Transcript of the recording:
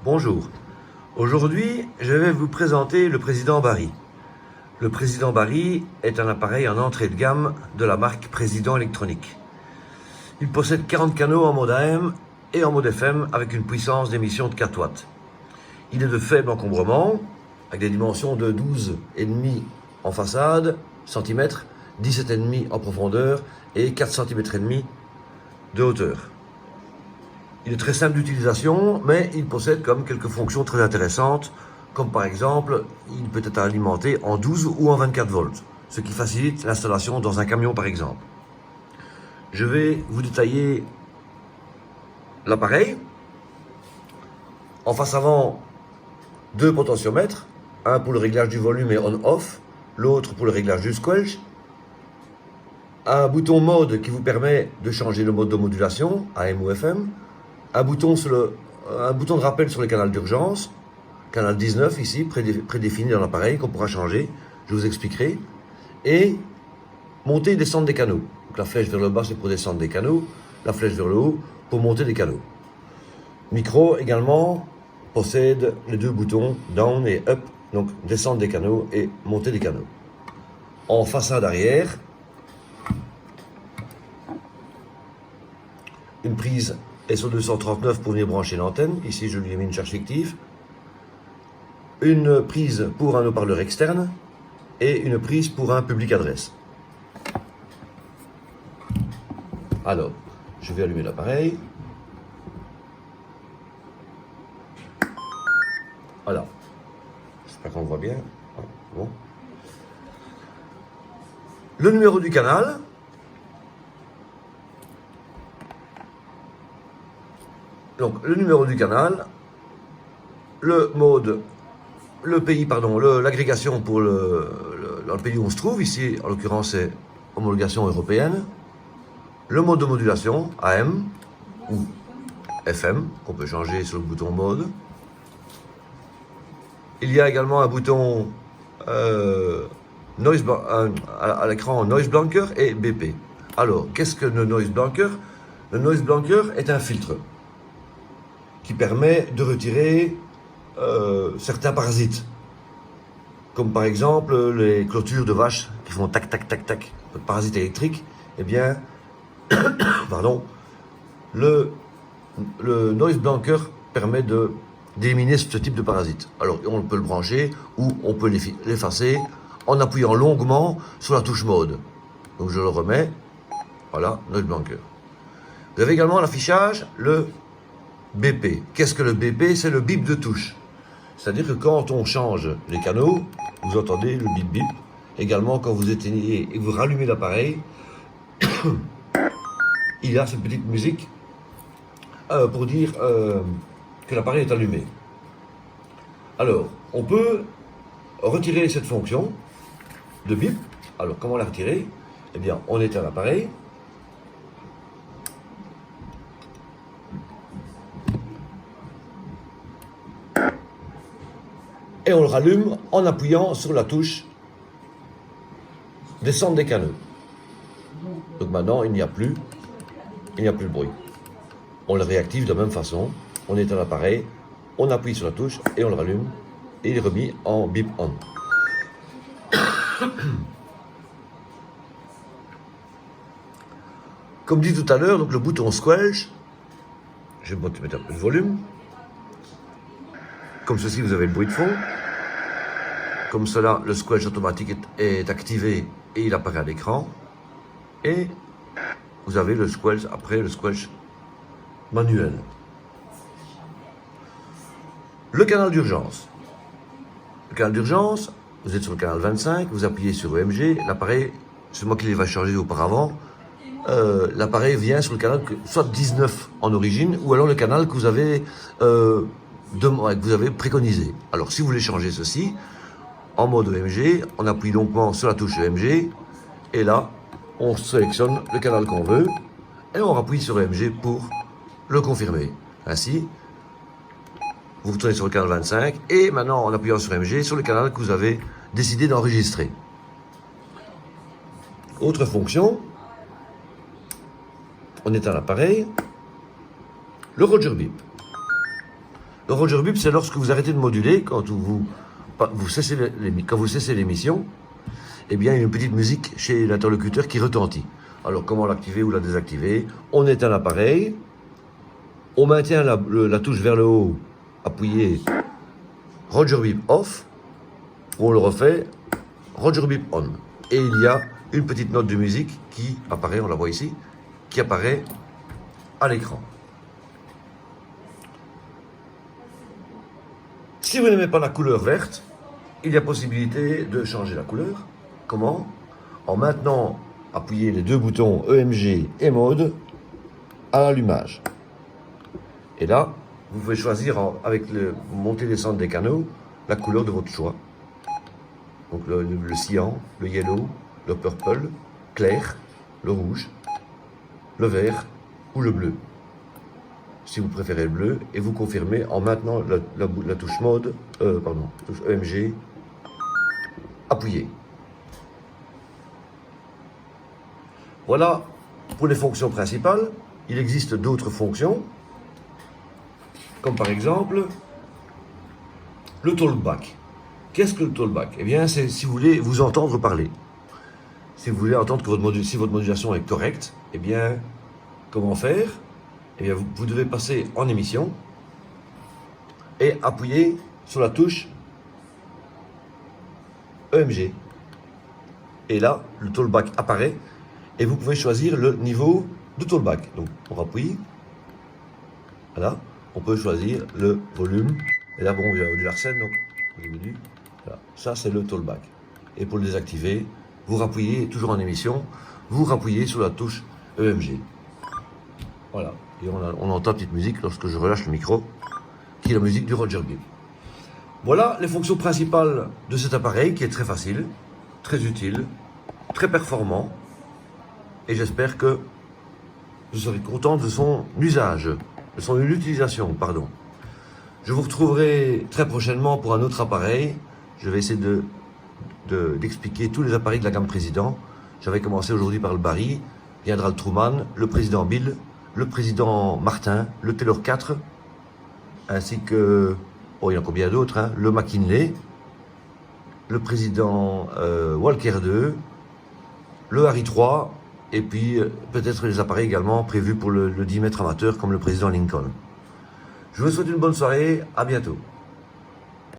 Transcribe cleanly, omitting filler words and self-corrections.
Bonjour. Aujourd'hui, je vais vous présenter le Président Barry. Le Président Barry est un appareil en entrée de gamme de la marque Président Électronique. Il possède 40 canaux en mode AM et en mode FM avec une puissance d'émission de 4 watts. Il est de faible encombrement, avec des dimensions de 12,5 en façade, centimètres, 17,5 en profondeur et 4,5 cm de hauteur. Il est très simple d'utilisation, mais il possède comme quelques fonctions très intéressantes, comme par exemple, il peut être alimenté en 12 ou en 24 volts, ce qui facilite l'installation dans un camion par exemple. Je vais vous détailler l'appareil. En face avant, deux potentiomètres, un pour le réglage du volume et on-off, l'autre pour le réglage du squelch. Un bouton mode qui vous permet de changer le mode de modulation, AM ou FM. Un bouton de rappel sur le canal d'urgence, canal 19 ici, prédéfini dans l'appareil, qu'on pourra changer, je vous expliquerai. Et monter et descendre des canaux. Donc la flèche vers le bas, c'est pour descendre des canaux, la flèche vers le haut, pour monter des canaux. Micro également possède les deux boutons down et up, donc descendre des canaux et monter des canaux. En façade arrière, une prise SO239 pour venir brancher l'antenne. Ici, je lui ai mis une charge fictive. Une prise pour un haut-parleur externe et une prise pour un public adresse. Alors, je vais allumer l'appareil. Voilà. J'espère qu'on voit bien. Bon. Le numéro du canal. Donc, le numéro du canal, le mode, le pays, pardon, l'agrégation pour dans le pays où on se trouve, ici, en l'occurrence, c'est homologation européenne, le mode de modulation, AM ou FM, qu'on peut changer sur le bouton mode. Il y a également un bouton à l'écran Noise Blanker et BP. Alors, qu'est-ce que le Noise Blanker? Le Noise Blanker est un filtre qui permet de retirer certains parasites, comme par exemple les clôtures de vaches qui font tac tac tac tac, parasites électriques. Eh bien, pardon, le Noise Blanker permet d'éliminer ce type de parasites. Alors, on peut le brancher ou on peut l'effacer en appuyant longuement sur la touche mode. Donc, je le remets. Voilà, Noise Blanker. Vous avez également l'affichage, le BP. Qu'est-ce que le BP? C'est le bip de touche. C'est-à-dire que quand on change les canaux, vous entendez le bip bip. Également, quand vous éteignez et vous rallumez l'appareil, il y a cette petite musique pour dire que l'appareil est allumé. Alors, on peut retirer cette fonction de bip. Alors, comment la retirer? Eh bien, on éteint l'appareil. Et on le rallume en appuyant sur la touche descendre des canaux. Donc maintenant, il n'y a plus de bruit. On le réactive de la même façon. On éteint l'appareil, on appuie sur la touche et on le rallume. Et il est remis en bip on. Comme dit tout à l'heure, donc le bouton squelch, je vais mettre un peu de volume. Comme ceci, vous avez le bruit de fond. Comme cela, le squelch automatique est activé et il apparaît à l'écran. Et vous avez le squelch, après le squelch manuel. Le canal d'urgence. Le canal d'urgence, vous êtes sur le canal 25, vous appuyez sur EMG, l'appareil, c'est moi qui l'ai chargé auparavant, l'appareil vient sur le canal soit 19 en origine, ou alors le canal que vous avez préconisé. Alors si vous voulez changer ceci, en mode EMG, on appuie longuement sur la touche EMG, et là, on sélectionne le canal qu'on veut, et on appuie sur EMG pour le confirmer. Ainsi, vous retournez sur le canal 25, et maintenant, en appuyant sur EMG, sur le canal que vous avez décidé d'enregistrer. Autre fonction, on éteint l'appareil, le Roger Bip. Le Roger Bip, c'est lorsque vous arrêtez de moduler, quand vous cessez l'émission, eh bien, il y a une petite musique chez l'interlocuteur qui retentit. Alors, comment l'activer ou la désactiver? On éteint l'appareil, on maintient la touche vers le haut, appuyée Roger Bip off, on le refait Roger Bip on. Et il y a une petite note de musique qui apparaît, on la voit ici, qui apparaît à l'écran. Si vous n'aimez pas la couleur verte, il y a possibilité de changer la couleur. Comment? En maintenant appuyer les deux boutons EMG et mode à l'allumage. Et là, vous pouvez choisir avec le montée-descente des canaux la couleur de votre choix. Donc le cyan, le yellow, le purple, clair, le rouge, le vert ou le bleu. Si vous préférez le bleu, et vous confirmez en maintenant la touche mode, touche EMG, appuyée. Voilà pour les fonctions principales. Il existe d'autres fonctions, comme par exemple le talkback. Qu'est-ce que le talkback? Eh bien, c'est si vous voulez vous entendre parler. Si vous voulez entendre que si votre modulation est correcte, eh bien, comment faire? Eh bien, vous devez passer en émission et appuyer sur la touche EMG. Et là, le talkback apparaît et vous pouvez choisir le niveau de talkback. Donc, on appuie. Voilà. On peut choisir le volume. Et là, bon, il y a du Larsen, donc, voilà. Ça, c'est le talkback. Et pour le désactiver, vous rappuyez, toujours en émission, vous rappuyez sur la touche EMG. Voilà. Et on entend petite musique lorsque je relâche le micro, qui est la musique du Roger Bip. Voilà les fonctions principales de cet appareil qui est très facile, très utile, très performant. Et j'espère que vous serez content de son usage, de son utilisation, pardon. Je vous retrouverai très prochainement pour un autre appareil. Je vais essayer d'expliquer tous les appareils de la gamme Président. J'avais commencé aujourd'hui par le Barry, viendra le Truman, le Président Bill, le Président Martin, le Taylor 4, ainsi que, oh, il y en a combien d'autres, hein, le McKinley, le Président Walker 2, le Harry 3, et puis peut-être les appareils également prévus pour le 10 mètres amateur comme le Président Lincoln. Je vous souhaite une bonne soirée, à bientôt.